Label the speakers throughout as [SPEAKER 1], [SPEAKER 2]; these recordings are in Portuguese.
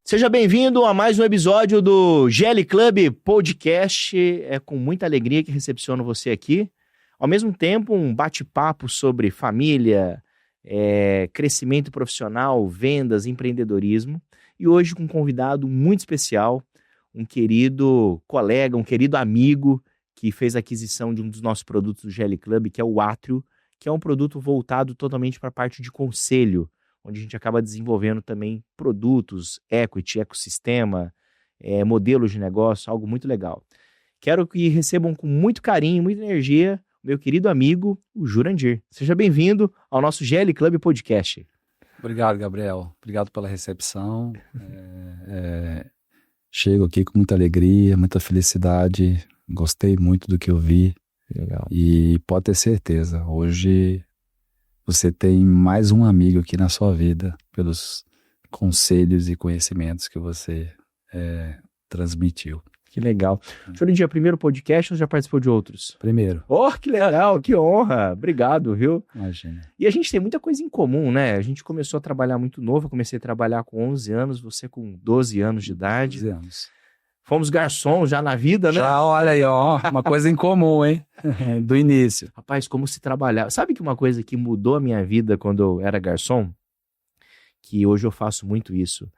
[SPEAKER 1] Seja bem-vindo a mais um episódio do GL Club Podcast. É com muita alegria que recepciono você aqui. Ao mesmo tempo, um bate-papo sobre família, crescimento profissional, vendas, empreendedorismo. E hoje com um convidado muito especial, um querido colega, um querido amigo que fez a aquisição de um dos nossos produtos do GL Club, que é o Átrio, que é um produto voltado totalmente para a parte de conselho, onde a gente acaba desenvolvendo também produtos, equity, ecossistema, modelos de negócio, algo muito legal. Quero que recebam com muito carinho, muita energia, o meu querido amigo, o Jurandir. Seja bem-vindo ao nosso GL Club Podcast.
[SPEAKER 2] Obrigado, Gabriel. Obrigado pela recepção. Chego aqui com muita alegria, muita felicidade. Gostei muito do que eu vi.
[SPEAKER 1] Legal.
[SPEAKER 2] E pode ter certeza, hoje você tem mais um amigo aqui na sua vida, pelos conselhos e conhecimentos que você transmitiu.
[SPEAKER 1] Que legal. Jurandir, primeiro podcast ou já participou de outros?
[SPEAKER 2] Primeiro.
[SPEAKER 1] Oh, que legal, que honra. Obrigado, viu?
[SPEAKER 2] Imagina.
[SPEAKER 1] E a gente tem muita coisa em comum, né? A gente começou a trabalhar muito novo, eu comecei a trabalhar com 11 anos, você com 12 anos de idade.
[SPEAKER 2] 12 anos.
[SPEAKER 1] Fomos garçom já na vida, né?
[SPEAKER 2] Já, olha aí, ó, uma coisa em comum, hein? Do início.
[SPEAKER 1] Rapaz, como se trabalhava. Sabe que uma coisa que mudou a minha vida quando eu era garçom? Que hoje eu faço muito isso.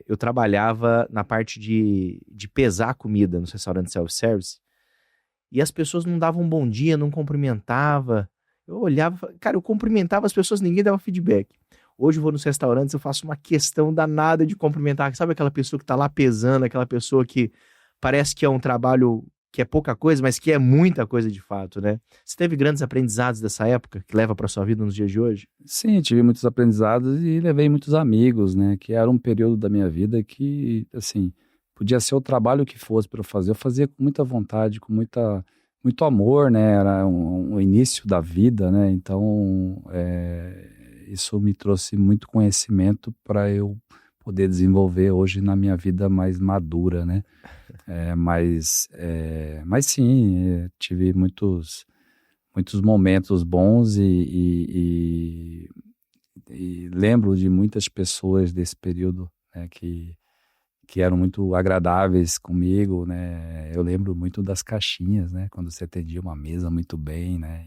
[SPEAKER 1] Eu trabalhava na parte de pesar a comida nos restaurantes self-service e as pessoas não davam um bom dia, não cumprimentavam. Eu olhava, cara, eu cumprimentava as pessoas, ninguém dava feedback. Hoje eu vou nos restaurantes, eu faço uma questão danada de cumprimentar. Sabe aquela pessoa que tá lá pesando, aquela pessoa que parece que é um trabalho que é pouca coisa, mas que é muita coisa de fato, né? Você teve grandes aprendizados dessa época que leva para sua vida nos dias de hoje?
[SPEAKER 2] Sim, tive muitos aprendizados e levei muitos amigos, né? Que era um período da minha vida que, assim, podia ser o trabalho que fosse para eu fazia com muita vontade, com muito amor, né? Era um início da vida, né? Então, isso me trouxe muito conhecimento para eu poder desenvolver hoje na minha vida mais madura, né? Mas sim, tive muitos momentos bons e lembro de muitas pessoas desse período, né, que eram muito agradáveis comigo, né? Eu lembro muito das caixinhas, né? Quando você atendia uma mesa muito bem, né?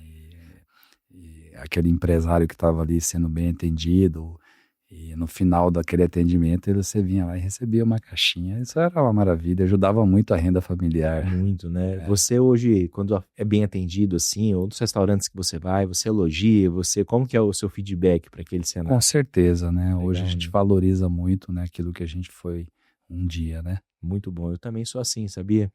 [SPEAKER 2] E aquele empresário que estava ali sendo bem atendido. E no final daquele atendimento, você vinha lá e recebia uma caixinha. Isso era uma maravilha, ajudava muito a renda familiar.
[SPEAKER 1] Muito, né? Você hoje, quando é bem atendido assim, ou nos restaurantes que você vai, você elogia, como que é o seu feedback para aquele cenário?
[SPEAKER 2] Com certeza, né?
[SPEAKER 1] Legal,
[SPEAKER 2] Hoje a gente
[SPEAKER 1] né?
[SPEAKER 2] valoriza muito, né, aquilo que a gente foi um dia, né?
[SPEAKER 1] Muito bom, eu também sou assim, sabia?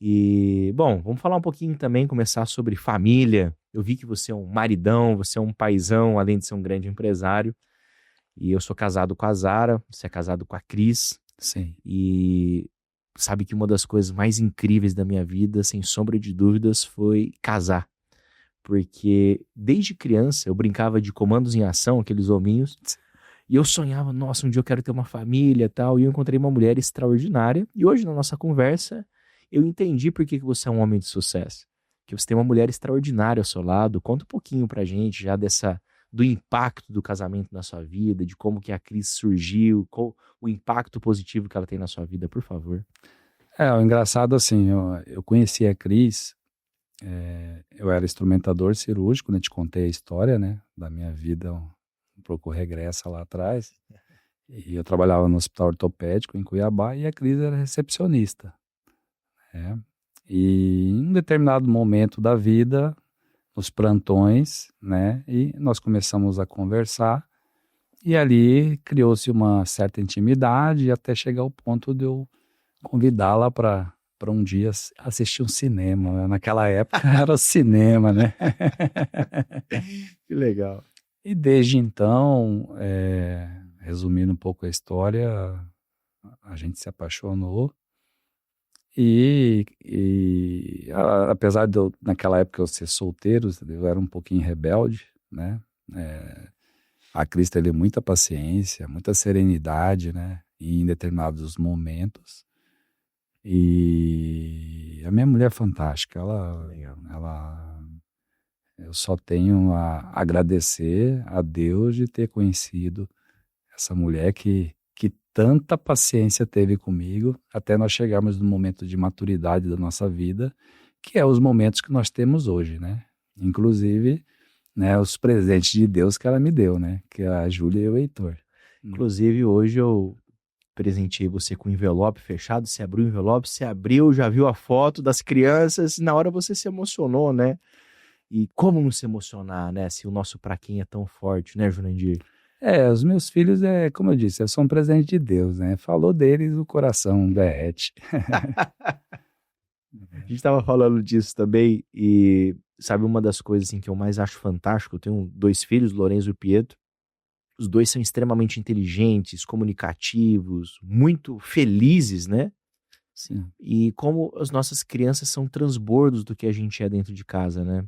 [SPEAKER 1] E, bom, vamos falar um pouquinho também, começar sobre família. Eu vi que você é um maridão, você é um paizão, além de ser um grande empresário. E eu sou casado com a Zara, você é casado com a Cris.
[SPEAKER 2] Sim.
[SPEAKER 1] E sabe que uma das coisas mais incríveis da minha vida, sem sombra de dúvidas, foi casar. Porque desde criança eu brincava de Comandos em Ação, aqueles hominhos, e eu sonhava, nossa, um dia eu quero ter uma família e tal. E eu encontrei uma mulher extraordinária. E hoje, na nossa conversa, eu entendi por que você é um homem de sucesso. Que você tem uma mulher extraordinária ao seu lado. Conta um pouquinho pra gente já do impacto do casamento na sua vida, de como que a Cris surgiu, qual o impacto positivo que ela tem na sua vida, por favor.
[SPEAKER 2] O engraçado assim, eu conheci a Cris, eu era instrumentador cirúrgico, né? Te contei a história, né? Da minha vida, um pouco regressa lá atrás. E eu trabalhava no hospital ortopédico em Cuiabá e a Cris era recepcionista, né? E em um determinado momento da vida, nos plantões, né? E nós começamos a conversar e ali criou-se uma certa intimidade até chegar ao ponto de eu convidá-la para um dia assistir um cinema. Naquela época era o cinema, né?
[SPEAKER 1] Que legal.
[SPEAKER 2] E desde então, resumindo um pouco a história, a gente se apaixonou. Apesar de naquela época eu ser solteiro, eu era um pouquinho rebelde, né? A Cris teve muita paciência, muita serenidade, né? Em determinados momentos. E a minha mulher é fantástica. Eu só tenho a agradecer a Deus de ter conhecido essa mulher que que tanta paciência teve comigo até nós chegarmos no momento de maturidade da nossa vida, que é os momentos que nós temos hoje, né? Inclusive, né, os presentes de Deus que ela me deu, né? Que é a Júlia e o Heitor.
[SPEAKER 1] Inclusive, hoje eu presenteei você com um envelope fechado. Você abriu o envelope, você abriu, já viu a foto das crianças. Na hora você se emocionou, né? E como não se emocionar, né? Se o nosso praquinho é tão forte, né, Jurandir?
[SPEAKER 2] Os meus filhos, como eu disse, são um presente de Deus, né? Falou deles, o coração derrete.
[SPEAKER 1] A gente estava falando disso também e sabe uma das coisas assim, que eu mais acho fantástico? Eu tenho 2 filhos, Lorenzo e Pietro. Os 2 são extremamente inteligentes, comunicativos, muito felizes, né?
[SPEAKER 2] Sim.
[SPEAKER 1] E como as nossas crianças são transbordos do que a gente é dentro de casa, né?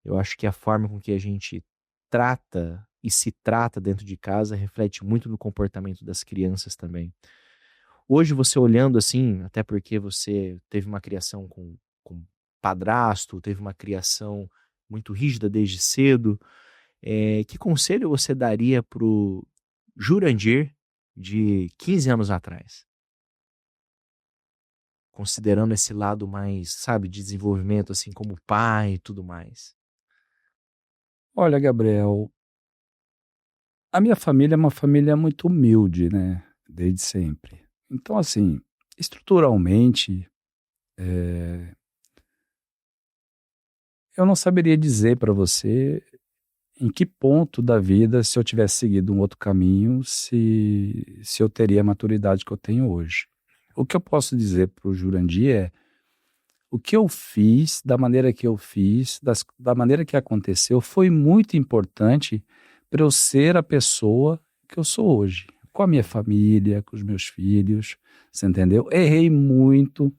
[SPEAKER 1] Eu acho que a forma com que a gente trata e se trata dentro de casa reflete muito no comportamento das crianças também. Hoje você olhando assim, até porque você teve uma criação com padrasto, teve uma criação muito rígida desde cedo, que conselho você daria pro Jurandir de 15 anos atrás? Considerando esse lado mais, sabe, de desenvolvimento, assim, como pai e tudo mais.
[SPEAKER 2] Olha, Gabriel, a minha família é uma família muito humilde, né? Desde sempre. Então, assim, estruturalmente, eu não saberia dizer para você em que ponto da vida, se eu tivesse seguido um outro caminho, se eu teria a maturidade que eu tenho hoje. O que eu posso dizer para o Jurandir é o que eu fiz, da maneira que eu fiz, da maneira que aconteceu, foi muito importante para eu ser a pessoa que eu sou hoje. Com a minha família, com os meus filhos, você entendeu? Errei muito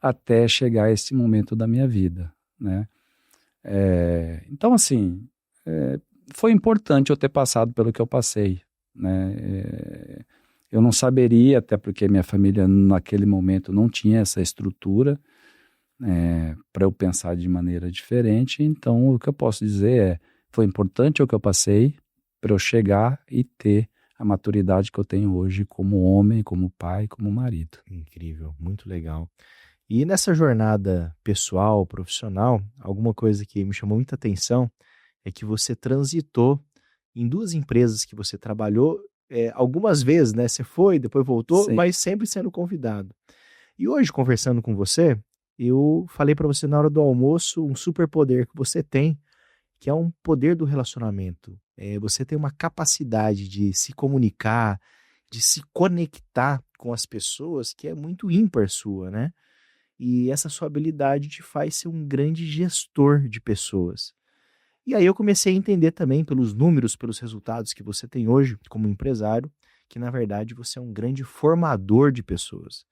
[SPEAKER 2] até chegar a esse momento da minha vida, né? Então, assim, foi importante eu ter passado pelo que eu passei, né? Eu não saberia, até porque minha família naquele momento não tinha essa estrutura, para eu pensar de maneira diferente. Então, o que eu posso dizer foi importante o que eu passei para eu chegar e ter a maturidade que eu tenho hoje como homem, como pai, como marido.
[SPEAKER 1] Incrível, muito legal. E nessa jornada pessoal, profissional, alguma coisa que me chamou muita atenção é que você transitou em 2 empresas que você trabalhou, algumas vezes, né? Você foi, depois voltou,
[SPEAKER 2] Sim,
[SPEAKER 1] mas sempre sendo convidado. E hoje, conversando com você, eu falei para você na hora do almoço um superpoder que você tem, que é um poder do relacionamento. Você tem uma capacidade de se comunicar, de se conectar com as pessoas que é muito ímpar sua, né? E essa sua habilidade te faz ser um grande gestor de pessoas. E aí eu comecei a entender também pelos números, pelos resultados que você tem hoje como empresário, que na verdade você é um grande formador de pessoas.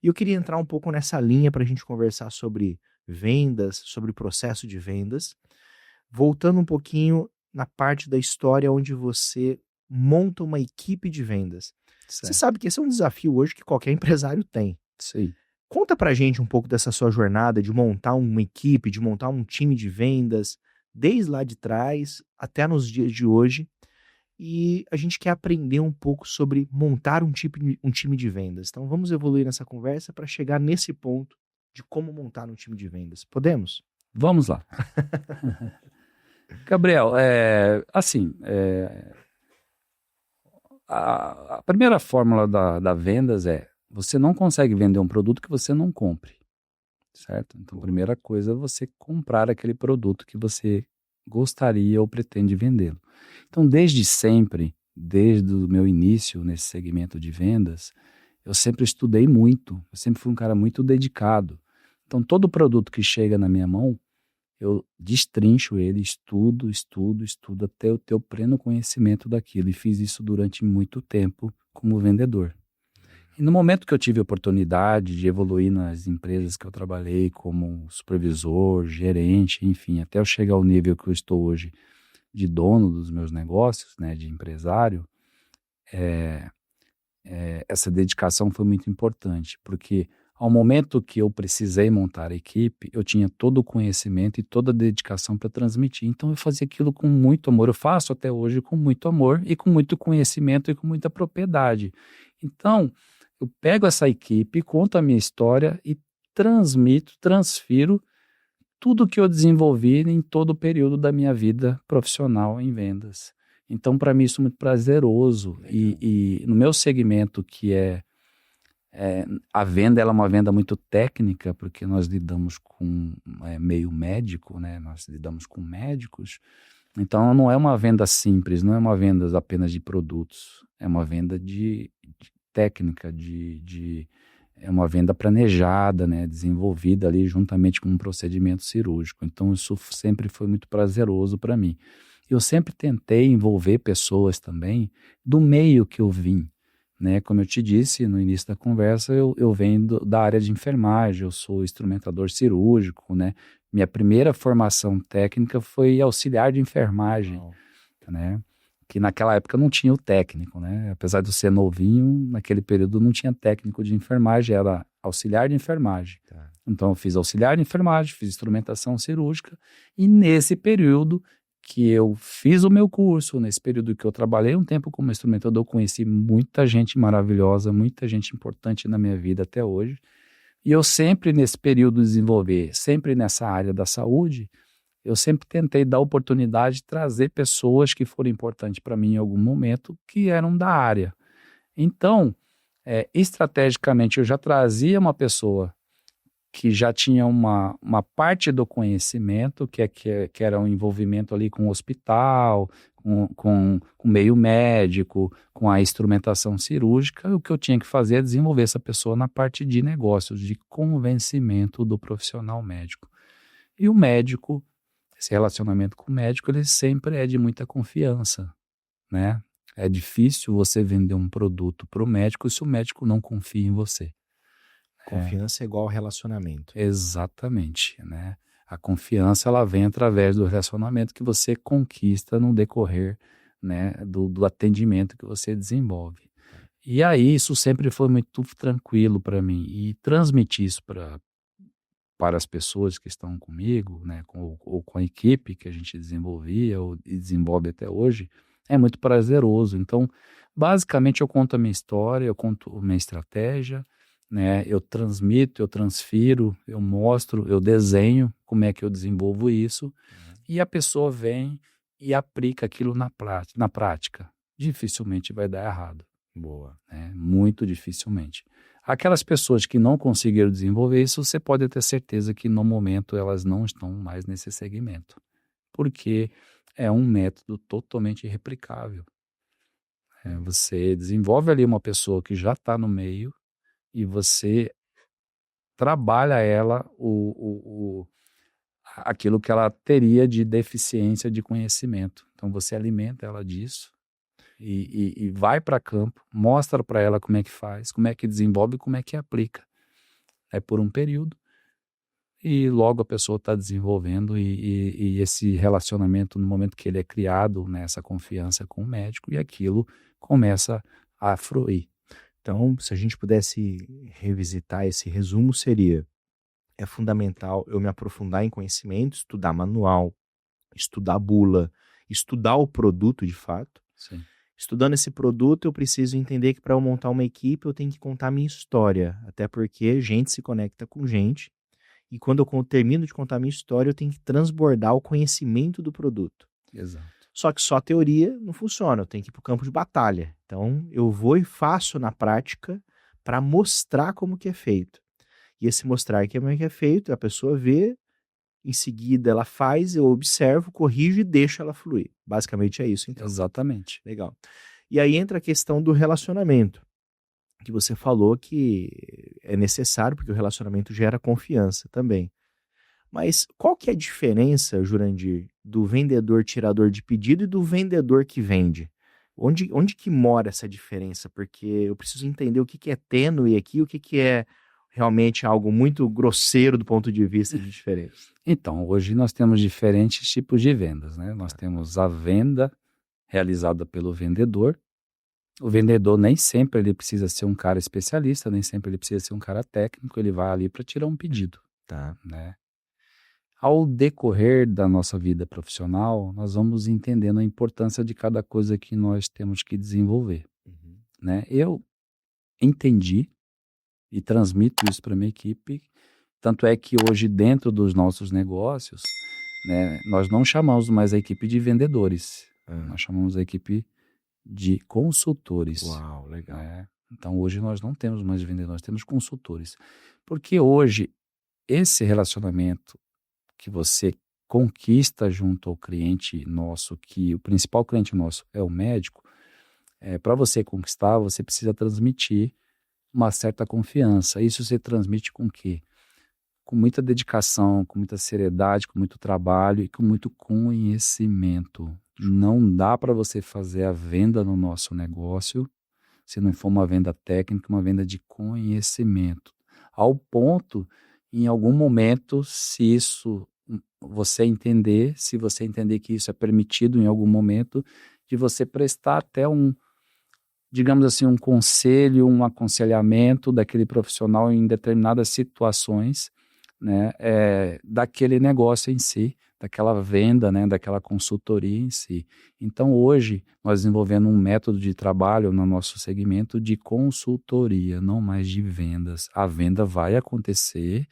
[SPEAKER 1] E eu queria entrar um pouco nessa linha para a gente conversar sobre vendas, sobre o processo de vendas, voltando um pouquinho na parte da história onde você monta uma equipe de vendas. Você
[SPEAKER 2] certo.
[SPEAKER 1] sabe que esse é um desafio hoje que qualquer empresário tem.
[SPEAKER 2] Sim.
[SPEAKER 1] Conta pra gente um pouco dessa sua jornada de montar uma equipe, de montar um time de vendas, desde lá de trás até nos dias de hoje. E a gente quer aprender um pouco sobre montar um time de vendas. Então vamos evoluir nessa conversa para chegar nesse ponto de como montar um time de vendas. Podemos?
[SPEAKER 2] Vamos lá. Gabriel, a primeira fórmula da vendas é: você não consegue vender um produto que você não compre, certo? Então, a primeira coisa é você comprar aquele produto que você gostaria ou pretende vendê-lo. Então, desde sempre, desde o meu início nesse segmento de vendas, eu sempre estudei muito, eu sempre fui um cara muito dedicado. Então, todo produto que chega na minha mão, eu destrincho ele, estudo, até eu ter o pleno conhecimento daquilo. E fiz isso durante muito tempo como vendedor. E no momento que eu tive a oportunidade de evoluir nas empresas que eu trabalhei como supervisor, gerente, enfim, até eu chegar ao nível que eu estou hoje de dono dos meus negócios, né, de empresário, essa dedicação foi muito importante, porque Ao momento que eu precisei montar a equipe, eu tinha todo o conhecimento e toda a dedicação para transmitir. Então eu fazia aquilo com muito amor. Eu faço até hoje com muito amor e com muito conhecimento e com muita propriedade. Então, eu pego essa equipe, conto a minha história e transfiro tudo que eu desenvolvi em todo o período da minha vida profissional em vendas. Então, para mim, isso é muito prazeroso. E no meu segmento, que a venda, ela é uma venda muito técnica, porque nós lidamos com meio médico, né? Nós lidamos com médicos. Então, não é uma venda simples, não é uma venda apenas de produtos. É uma venda de técnica, é uma venda planejada, né, desenvolvida ali juntamente com um procedimento cirúrgico. Então, isso sempre foi muito prazeroso para mim. Eu sempre tentei envolver pessoas também do meio que eu vim, né? Como eu te disse no início da conversa, eu venho da área de enfermagem, eu sou instrumentador cirúrgico, né? Minha primeira formação técnica foi auxiliar de enfermagem, né? Que naquela época não tinha o técnico, né? Apesar de eu ser novinho, naquele período não tinha técnico de enfermagem, era auxiliar de enfermagem. Tá. Então eu fiz auxiliar de enfermagem, fiz instrumentação cirúrgica, e nesse período que eu fiz o meu curso, nesse período que eu trabalhei um tempo como instrumentador, eu conheci muita gente maravilhosa, muita gente importante na minha vida até hoje. E eu sempre nesse período desenvolver, sempre nessa área da saúde, eu sempre tentei dar oportunidade de trazer pessoas que foram importantes para mim em algum momento, que eram da área. Então, estrategicamente, eu já trazia uma pessoa que já tinha uma parte do conhecimento, que era um envolvimento ali com o hospital, com o meio médico, com a instrumentação cirúrgica. O que eu tinha que fazer é desenvolver essa pessoa na parte de negócios, de convencimento do profissional médico. E o médico, esse relacionamento com o médico, ele sempre é de muita confiança, né? É difícil você vender um produto para o médico se o médico não confia em você.
[SPEAKER 1] Confiança é igual relacionamento.
[SPEAKER 2] Exatamente, né? A confiança, ela vem através do relacionamento que você conquista no decorrer, né, do atendimento que você desenvolve. E aí isso sempre foi muito tranquilo para mim, e transmitir isso para as pessoas que estão comigo, né, ou com a equipe que a gente desenvolvia ou desenvolve até hoje, é muito prazeroso. Então, basicamente eu conto a minha história, eu conto a minha estratégia, né, eu transmito, eu transfiro, eu mostro, eu desenho como é que eu desenvolvo isso, e a pessoa vem e aplica aquilo na prática. Dificilmente vai dar errado.
[SPEAKER 1] Boa.
[SPEAKER 2] Né? Muito dificilmente. Aquelas pessoas que não conseguiram desenvolver isso, você pode ter certeza que no momento elas não estão mais nesse segmento, porque é um método totalmente irreplicável. Você desenvolve ali uma pessoa que já está no meio, e você trabalha ela aquilo que ela teria de deficiência de conhecimento. Então você alimenta ela disso e vai para campo, mostra para ela como é que faz, como é que desenvolve, como é que aplica. É por um período e logo a pessoa está desenvolvendo e esse relacionamento, no momento que ele é criado, né, essa confiança com o médico, e aquilo começa a fluir.
[SPEAKER 1] Então, se a gente pudesse revisitar esse resumo, é fundamental eu me aprofundar em conhecimento, estudar manual, estudar bula, estudar o produto de fato.
[SPEAKER 2] Sim.
[SPEAKER 1] Estudando esse produto, eu preciso entender que para eu montar uma equipe, eu tenho que contar a minha história, até porque gente se conecta com gente, e quando eu termino de contar a minha história, eu tenho que transbordar o conhecimento do produto.
[SPEAKER 2] Exato.
[SPEAKER 1] Só que só teoria não funciona, eu tenho que ir para o campo de batalha. Então, eu vou e faço na prática para mostrar como que é feito. E esse mostrar como é que é feito, a pessoa vê, em seguida ela faz, eu observo, corrijo e deixo ela fluir. Basicamente é isso, então.
[SPEAKER 2] Exatamente.
[SPEAKER 1] Legal. E aí entra a questão do relacionamento, que você falou que é necessário, porque o relacionamento gera confiança também. Mas qual que é a diferença, Jurandir, do vendedor tirador de pedido e do vendedor que vende? Onde que mora essa diferença? Porque eu preciso entender o que é tênue aqui, o que é realmente algo muito grosseiro do ponto de vista de diferença.
[SPEAKER 2] Então, hoje nós temos diferentes tipos de vendas, né? Nós temos a venda realizada pelo vendedor, O vendedor nem sempre ele precisa ser um cara especialista, nem sempre ele precisa ser um cara técnico, ele vai ali para tirar um pedido,
[SPEAKER 1] Tá.
[SPEAKER 2] né? Ao decorrer da nossa vida profissional, nós vamos entendendo a importância de cada coisa que nós temos que desenvolver,
[SPEAKER 1] Uhum.
[SPEAKER 2] né? Eu entendi e transmito isso para minha equipe, tanto é que hoje dentro dos nossos negócios, né, nós não chamamos mais a equipe de vendedores, nós chamamos a equipe de consultores.
[SPEAKER 1] Uau, legal.
[SPEAKER 2] Né? Então hoje nós não temos mais vendedores, nós temos consultores. Porque hoje esse relacionamento que você conquista junto ao cliente nosso, que o principal cliente nosso é o médico, para você conquistar, você precisa transmitir uma certa confiança. Isso você transmite com o quê? Com muita dedicação, com muita seriedade, com muito trabalho e com muito conhecimento. Não dá para você fazer a venda no nosso negócio se não for uma venda técnica, uma venda de conhecimento. Ao ponto, em algum momento, se você entender que isso é permitido em algum momento, de você prestar até digamos assim, um conselho, um aconselhamento daquele profissional em determinadas situações, né, daquele negócio em si, daquela venda, né, daquela consultoria em si. Então, hoje, nós desenvolvendo um método de trabalho no nosso segmento de consultoria, não mais de vendas. A venda vai acontecer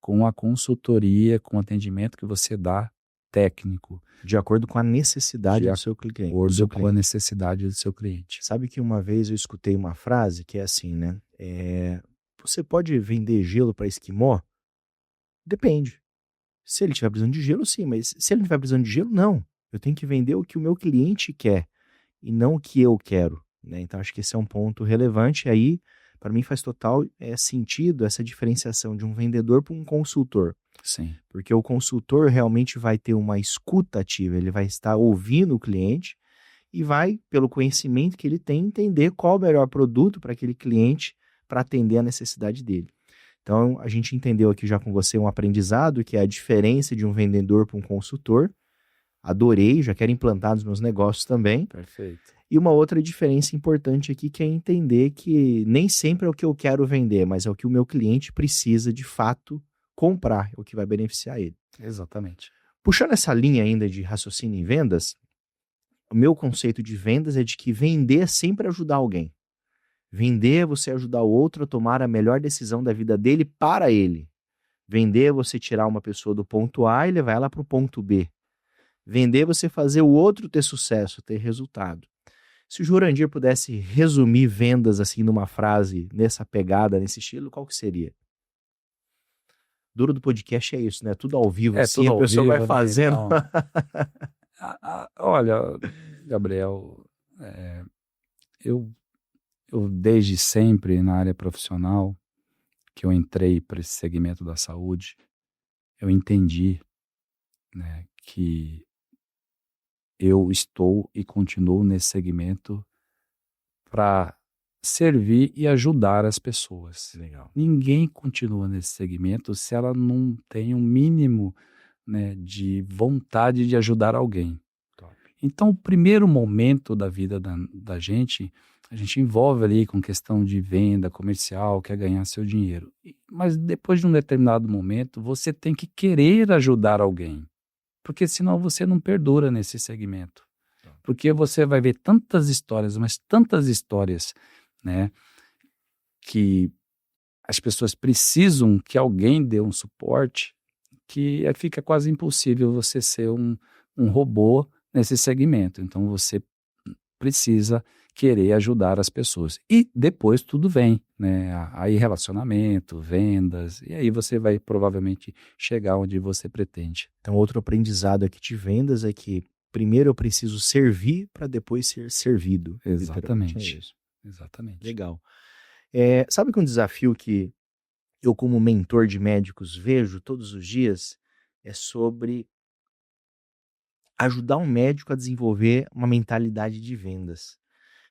[SPEAKER 2] com a consultoria, com o atendimento que você dá técnico.
[SPEAKER 1] De acordo com a necessidade do seu cliente.
[SPEAKER 2] De acordo com a necessidade do seu cliente.
[SPEAKER 1] Sabe que uma vez eu escutei uma frase que é assim, né? Você pode vender gelo para esquimó? Depende. Se ele estiver precisando de gelo, sim, mas se ele não estiver precisando de gelo, não. Eu tenho que vender o que o meu cliente quer e não o que eu quero, né? Então acho que esse é um ponto relevante. Aí, para mim, faz total sentido essa diferenciação de um vendedor para um consultor.
[SPEAKER 2] Sim.
[SPEAKER 1] Porque o consultor realmente vai ter uma escuta ativa, ele vai estar ouvindo o cliente e vai, pelo conhecimento que ele tem, entender qual o melhor produto para aquele cliente para atender a necessidade dele. Então, a gente entendeu aqui já com você um aprendizado, que é a diferença de um vendedor para um consultor. Adorei, já quero implantar nos meus negócios também.
[SPEAKER 2] Perfeito.
[SPEAKER 1] E uma outra diferença importante aqui que é entender que nem sempre é o que eu quero vender, mas é o que o meu cliente precisa de fato comprar, é o que vai beneficiar ele.
[SPEAKER 2] Exatamente.
[SPEAKER 1] Puxando essa linha ainda de raciocínio em vendas, o meu conceito de vendas é de que vender é sempre ajudar alguém. Vender é você ajudar o outro a tomar a melhor decisão da vida dele para ele. Vender é você tirar uma pessoa do ponto A e levar ela para o ponto B. Vender é você fazer o outro ter sucesso, ter resultado. Se o Jurandir pudesse resumir vendas assim numa frase, nessa pegada, nesse estilo, qual que seria? Duro do podcast é isso, né? Tudo ao vivo, assim,
[SPEAKER 2] tudo
[SPEAKER 1] a
[SPEAKER 2] ao
[SPEAKER 1] pessoa
[SPEAKER 2] vivo,
[SPEAKER 1] vai fazendo.
[SPEAKER 2] Né? Então, olha, Gabriel, eu desde sempre na área profissional, que eu entrei para esse segmento da saúde, eu entendi, né, que eu estou e continuo nesse segmento para servir e ajudar as pessoas.
[SPEAKER 1] Legal.
[SPEAKER 2] Ninguém continua nesse segmento se ela não tem um mínimo, né, de vontade de ajudar alguém.
[SPEAKER 1] Top.
[SPEAKER 2] Então, o primeiro momento da vida da gente, a gente envolve ali com questão de venda comercial, quer ganhar seu dinheiro. Mas depois de um determinado momento, você tem que querer ajudar alguém. Porque senão você não perdura nesse segmento. Porque você vai ver tantas histórias, mas tantas histórias, né, que as pessoas precisam que alguém dê um suporte, que fica quase impossível você ser um robô nesse segmento. Então você precisa querer ajudar as pessoas. E depois tudo vem, né? Aí relacionamento, vendas, e aí você vai provavelmente chegar onde você pretende.
[SPEAKER 1] Então, outro aprendizado aqui de vendas é que primeiro eu preciso servir para depois ser servido.
[SPEAKER 2] Exatamente.
[SPEAKER 1] É isso.
[SPEAKER 2] Exatamente.
[SPEAKER 1] Legal. Sabe que um desafio que eu, como mentor de médicos, vejo todos os dias é sobre ajudar um médico a desenvolver uma mentalidade de vendas.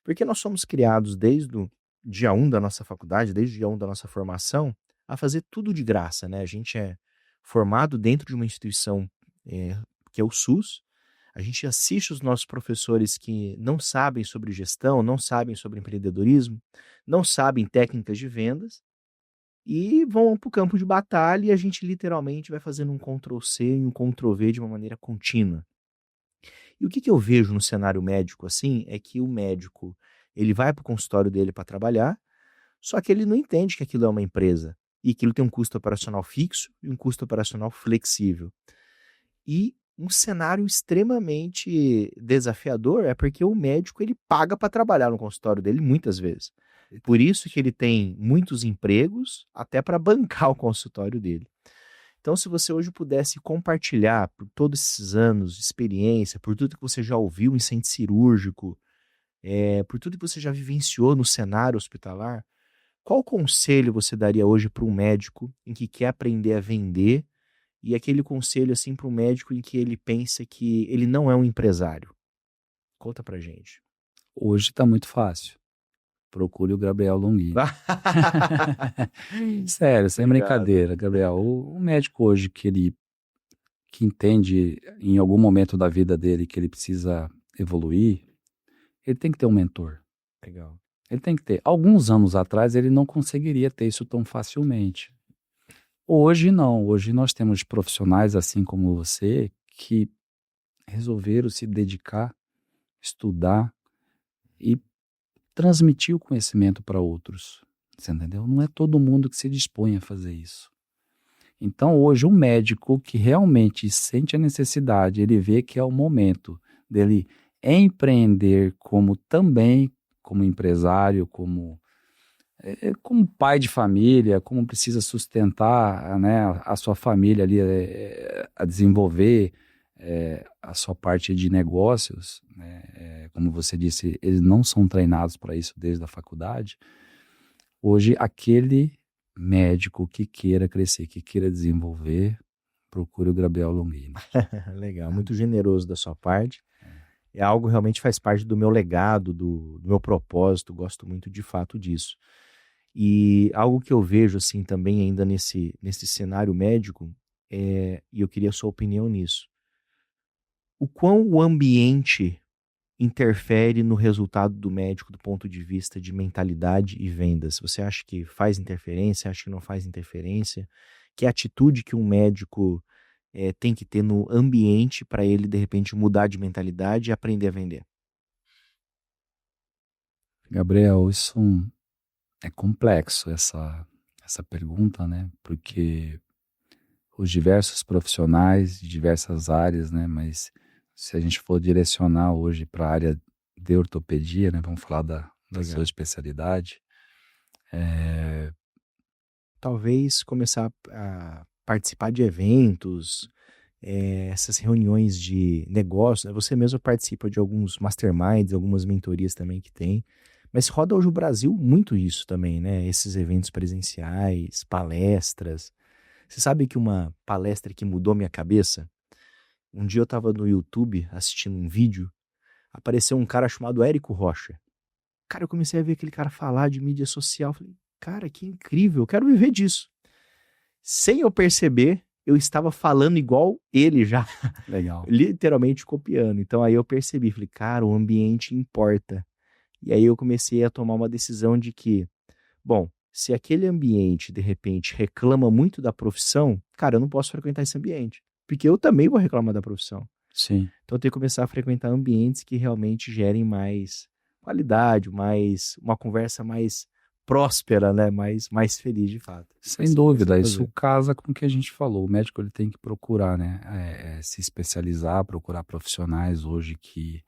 [SPEAKER 1] Porque nós somos criados desde o dia 1 da nossa faculdade, desde o dia 1 da nossa formação, a fazer tudo de graça, né? A gente é formado dentro de uma instituição que é o SUS, A gente assiste os nossos professores que não sabem sobre gestão, não sabem sobre empreendedorismo, não sabem técnicas de vendas e vão para o campo de batalha e a gente literalmente vai fazendo um Ctrl+C e um Ctrl+V de uma maneira contínua. E o que eu vejo no cenário médico assim é que o médico ele vai para o consultório dele para trabalhar, só que ele não entende que aquilo é uma empresa e que aquilo tem um custo operacional fixo e um custo operacional flexível. E um cenário extremamente desafiador é porque o médico ele paga para trabalhar no consultório dele muitas vezes. Por isso que ele tem muitos empregos até para bancar o consultório dele. Então, se você hoje pudesse compartilhar por todos esses anos de experiência, por tudo que você já ouviu em centro cirúrgico, por tudo que você já vivenciou no cenário hospitalar, qual conselho você daria hoje para um médico em que quer aprender a vender e aquele conselho assim para um médico em que ele pensa que ele não é um empresário? Conta pra gente.
[SPEAKER 2] Hoje está muito fácil. Procure o Gabriel Longini. Sério, sem
[SPEAKER 1] Obrigado.
[SPEAKER 2] brincadeira, Gabriel. O médico hoje que entende em algum momento da vida dele que ele precisa evoluir, ele tem que ter um mentor.
[SPEAKER 1] Legal.
[SPEAKER 2] Ele tem que ter. Alguns anos atrás ele não conseguiria ter isso tão facilmente. Hoje não. Hoje nós temos profissionais assim como você que resolveram se dedicar, estudar e transmitir o conhecimento para outros. Você entendeu? Não é todo mundo que se dispõe a fazer isso. Então hoje um médico que realmente sente a necessidade, ele vê que é o momento dele empreender como empresário, como pai de família, como precisa sustentar, né, a sua família ali, a desenvolver a sua parte de negócios, né, como você disse, eles não são treinados para isso desde a faculdade. Hoje, aquele médico que queira crescer, que queira desenvolver, procure o Gabriel Longini.
[SPEAKER 1] Legal, muito generoso da sua parte. É algo que realmente faz parte do meu legado, do meu propósito, gosto muito de fato disso. E algo que eu vejo assim também ainda nesse cenário médico, e eu queria a sua opinião nisso. O quão o ambiente interfere no resultado do médico do ponto de vista de mentalidade e vendas? Você acha que faz interferência? Acha que não faz interferência? Que atitude que um médico tem que ter no ambiente para ele, de repente, mudar de mentalidade e aprender a vender?
[SPEAKER 2] Gabriel, isso é complexo, essa pergunta, né? Porque os diversos profissionais de diversas áreas, né? Mas se a gente for direcionar hoje para a área de ortopedia, né? Vamos falar da sua especialidade.
[SPEAKER 1] Talvez começar a participar de eventos, essas reuniões de negócios, né? Você mesmo participa de alguns masterminds, algumas mentorias também que tem. Mas roda hoje o Brasil muito isso também, né? Esses eventos presenciais, palestras. Você sabe que uma palestra que mudou minha cabeça? Um dia eu estava no YouTube assistindo um vídeo, apareceu um cara chamado Érico Rocha. Cara, eu comecei a ver aquele cara falar de mídia social. Falei, cara, que incrível, eu quero viver disso. Sem eu perceber, eu estava falando igual ele já.
[SPEAKER 2] Legal.
[SPEAKER 1] Literalmente copiando. Então aí eu percebi, falei, cara, o ambiente importa. E aí eu comecei a tomar uma decisão de que, bom, se aquele ambiente, de repente, reclama muito da profissão, cara, eu não posso frequentar esse ambiente. Porque eu também vou reclamar da profissão.
[SPEAKER 2] Sim.
[SPEAKER 1] Então eu tenho que começar a frequentar ambientes que realmente gerem mais qualidade, uma conversa mais próspera, né? Mais feliz de fato.
[SPEAKER 2] Sem dúvida, isso casa com o que a gente falou. O médico ele tem que procurar, né? Se especializar, procurar profissionais hoje que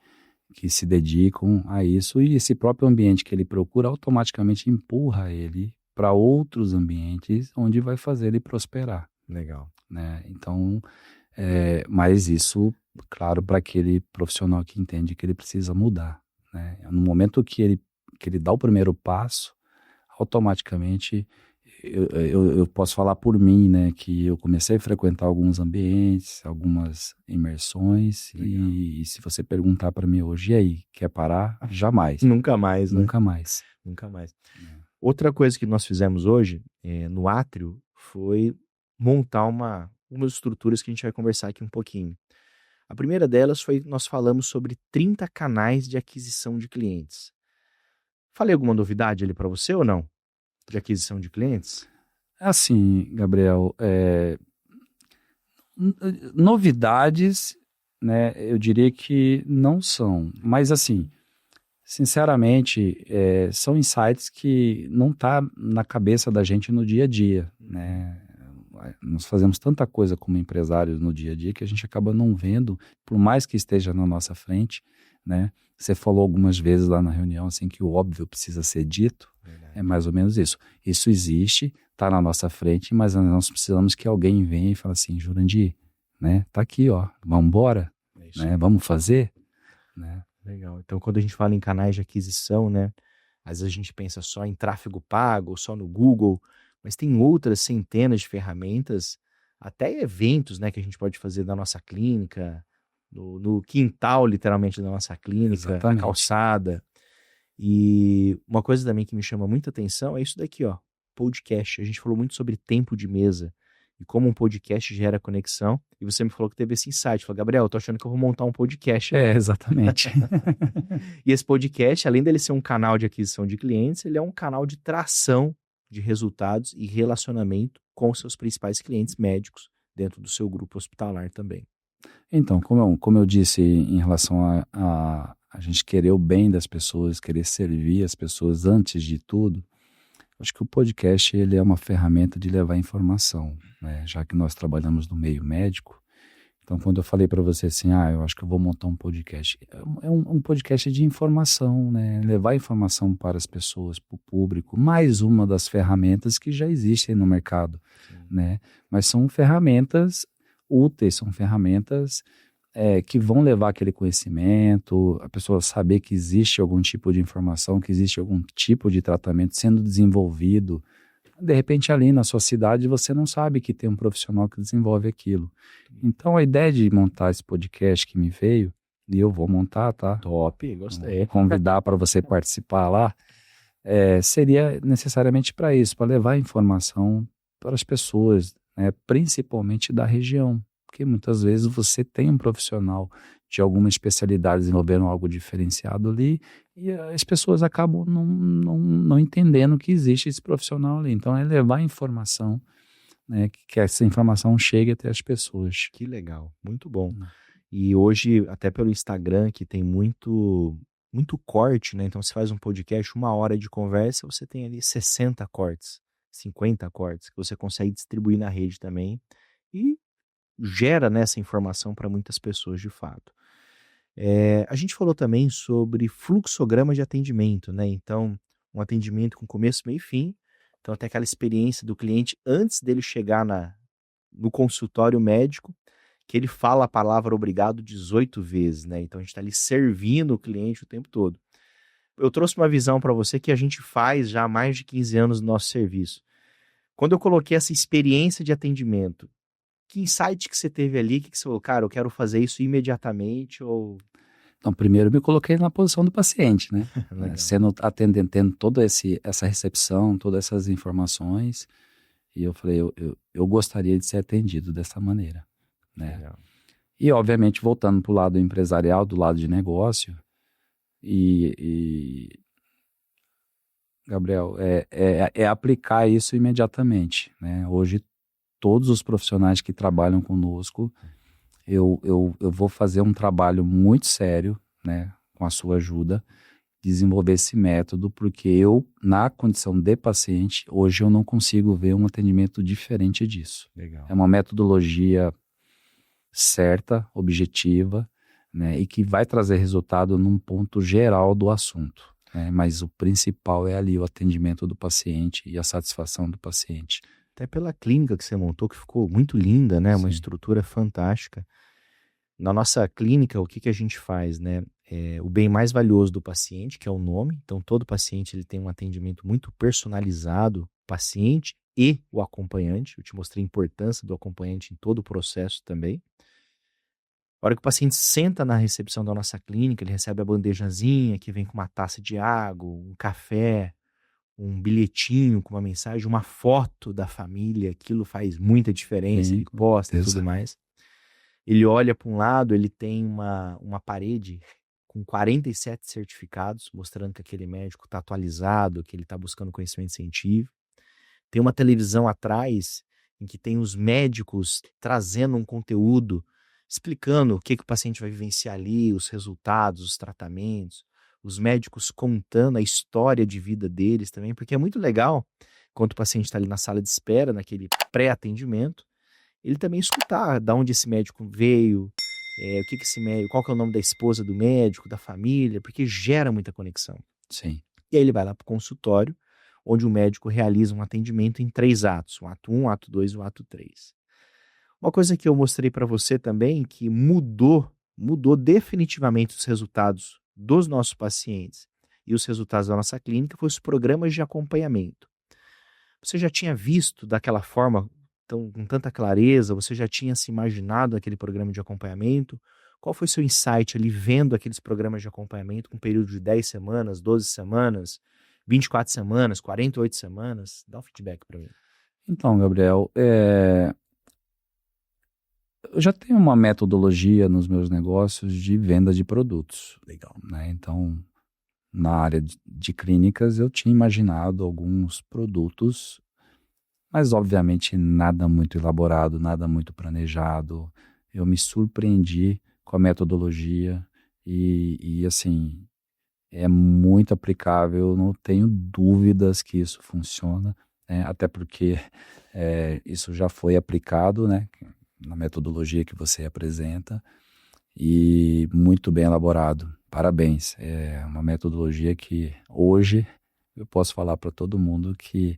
[SPEAKER 2] se dedicam a isso, e esse próprio ambiente que ele procura automaticamente empurra ele para outros ambientes onde vai fazer ele prosperar.
[SPEAKER 1] Legal.
[SPEAKER 2] Né? Então, mas isso, claro, para aquele profissional que entende que ele precisa mudar. Né? No momento que ele dá o primeiro passo, automaticamente eu posso falar por mim, né, que eu comecei a frequentar alguns ambientes, algumas imersões, e se você perguntar para mim hoje, e aí, quer parar? Jamais.
[SPEAKER 1] Nunca mais, né?
[SPEAKER 2] Nunca mais.
[SPEAKER 1] Nunca mais. Outra coisa que nós fizemos hoje, no Átrio, foi montar umas estruturas que a gente vai conversar aqui um pouquinho. A primeira delas foi, nós falamos sobre 30 canais de aquisição de clientes. Falei alguma novidade ali para você ou não? De aquisição de clientes?
[SPEAKER 2] Assim, Gabriel, novidades, né, eu diria que não são, mas assim, sinceramente, são insights que não tá na cabeça da gente no dia a dia, né? Nós fazemos tanta coisa como empresários no dia a dia que a gente acaba não vendo, por mais que esteja na nossa frente, né? Você falou algumas vezes lá na reunião assim que o óbvio precisa ser dito. Verdade. É mais ou menos isso. Isso existe, está na nossa frente, mas nós precisamos que alguém venha e fale assim, Jurandir, né? Tá aqui, ó, vamos embora, né? Vamos fazer, né?
[SPEAKER 1] Legal. Então, quando a gente fala em canais de aquisição, né? Às vezes a gente pensa só em tráfego pago, só no Google, mas tem outras centenas de ferramentas, até eventos, né, que a gente pode fazer da nossa clínica, no quintal, literalmente, da nossa clínica, na calçada. E uma coisa também que me chama muita atenção é isso daqui, ó, podcast. A gente falou muito sobre tempo de mesa e como um podcast gera conexão. E você me falou que teve esse insight. Falou, Gabriel, eu tô achando que eu vou montar um podcast.
[SPEAKER 2] Exatamente.
[SPEAKER 1] E esse podcast, além dele ser um canal de aquisição de clientes, ele é um canal de tração de resultados e relacionamento com seus principais clientes médicos dentro do seu grupo hospitalar também.
[SPEAKER 2] Então, como eu disse em relação a gente querer o bem das pessoas, querer servir as pessoas antes de tudo, acho que o podcast ele é uma ferramenta de levar informação, né? Já que nós trabalhamos no meio médico. Então, quando eu falei para você assim, eu acho que eu vou montar um podcast, é um podcast de informação, né? Levar informação para as pessoas, para o público, mais uma das ferramentas que já existem no mercado, né? Mas são ferramentas úteis, são ferramentas que vão levar aquele conhecimento, a pessoa saber que existe algum tipo de informação, que existe algum tipo de tratamento sendo desenvolvido. De repente ali na sua cidade você não sabe que tem um profissional que desenvolve aquilo. Então a ideia de montar esse podcast que me veio, e eu vou montar, tá?
[SPEAKER 1] Top, gostei.
[SPEAKER 2] Convidar para você participar lá, seria necessariamente para isso, para levar informação para as pessoas, né? Principalmente da região. Porque muitas vezes você tem um profissional de alguma especialidade desenvolvendo algo diferenciado ali e as pessoas acabam não entendendo que existe esse profissional ali. Então é levar informação, né, que essa informação chegue até as pessoas.
[SPEAKER 1] Que legal, muito bom. E hoje, até pelo Instagram, que tem muito corte, né? Então você faz um podcast, 1 hora de conversa, você tem ali 60 cortes, 50 cortes, que você consegue distribuir na rede também. E gera, né, essa informação para muitas pessoas de fato. A gente falou também sobre fluxograma de atendimento, né? Então, um atendimento com começo, meio e fim. Então, até aquela experiência do cliente antes dele chegar no consultório médico, que ele fala a palavra obrigado 18 vezes, né? Então, a gente está ali servindo o cliente o tempo todo. Eu trouxe uma visão para você que a gente faz já há mais de 15 anos no nosso serviço. Quando eu coloquei essa experiência de atendimento, que insight que você teve ali? Que você falou, cara, eu quero fazer isso imediatamente ou...
[SPEAKER 2] Então, primeiro eu me coloquei na posição do paciente, né? Tendo toda essa recepção, todas essas informações. E eu falei, eu gostaria de ser atendido dessa maneira, né? Legal. E, obviamente, voltando para o lado empresarial, do lado de negócio, Gabriel, é aplicar isso imediatamente, né? Hoje, todos os profissionais que trabalham conosco, eu vou fazer um trabalho muito sério, né, com a sua ajuda, desenvolver esse método, porque eu, na condição de paciente, hoje eu não consigo ver um atendimento diferente disso.
[SPEAKER 1] Legal.
[SPEAKER 2] É uma metodologia certa, objetiva, né, e que vai trazer resultado num ponto geral do assunto. Mas o principal é ali o atendimento do paciente e a satisfação do paciente.
[SPEAKER 1] Até pela clínica que você montou, que ficou muito linda, né? Sim. Uma estrutura fantástica. Na nossa clínica, o que a gente faz, né? O bem mais valioso do paciente, que é o nome. Então, todo paciente ele tem um atendimento muito personalizado, paciente e o acompanhante. Eu te mostrei a importância do acompanhante em todo o processo também. A hora que o paciente senta na recepção da nossa clínica, ele recebe a bandejazinha que vem com uma taça de água, um café, um bilhetinho com uma mensagem, uma foto da família, aquilo faz muita diferença, ele posta e tudo mais. Ele olha para um lado, ele tem uma parede com 47 certificados, mostrando que aquele médico está atualizado, que ele está buscando conhecimento científico. Tem uma televisão atrás em que tem os médicos trazendo um conteúdo, explicando o que o paciente vai vivenciar ali, os resultados, os tratamentos, os médicos contando a história de vida deles também, porque é muito legal, quando o paciente está ali na sala de espera, naquele pré-atendimento, ele também escutar de onde esse médico veio, o que esse médico, qual que é o nome da esposa do médico, da família, porque gera muita conexão.
[SPEAKER 2] Sim.
[SPEAKER 1] E aí ele vai lá para o consultório, onde o médico realiza um atendimento em 3 atos, o ato 1, o ato 2 e o ato 3. Uma coisa que eu mostrei para você também, que mudou definitivamente os resultados dos nossos pacientes e os resultados da nossa clínica, foi os programas de acompanhamento. Você já tinha visto daquela forma, com tanta clareza, você já tinha se imaginado naquele programa de acompanhamento? Qual foi o seu insight ali vendo aqueles programas de acompanhamento com um período de 10 semanas, 12 semanas, 24 semanas, 48 semanas? Dá um feedback para mim.
[SPEAKER 2] Então, Gabriel, eu já tenho uma metodologia nos meus negócios de venda de produtos.
[SPEAKER 1] Legal.
[SPEAKER 2] Né? Então, na área de clínicas, eu tinha imaginado alguns produtos, mas obviamente nada muito elaborado, nada muito planejado. Eu me surpreendi com a metodologia e assim, é muito aplicável, não tenho dúvidas que isso funciona, né? Até porque isso já foi aplicado, né, na metodologia que você apresenta, e muito bem elaborado. Parabéns. É uma metodologia que hoje eu posso falar para todo mundo que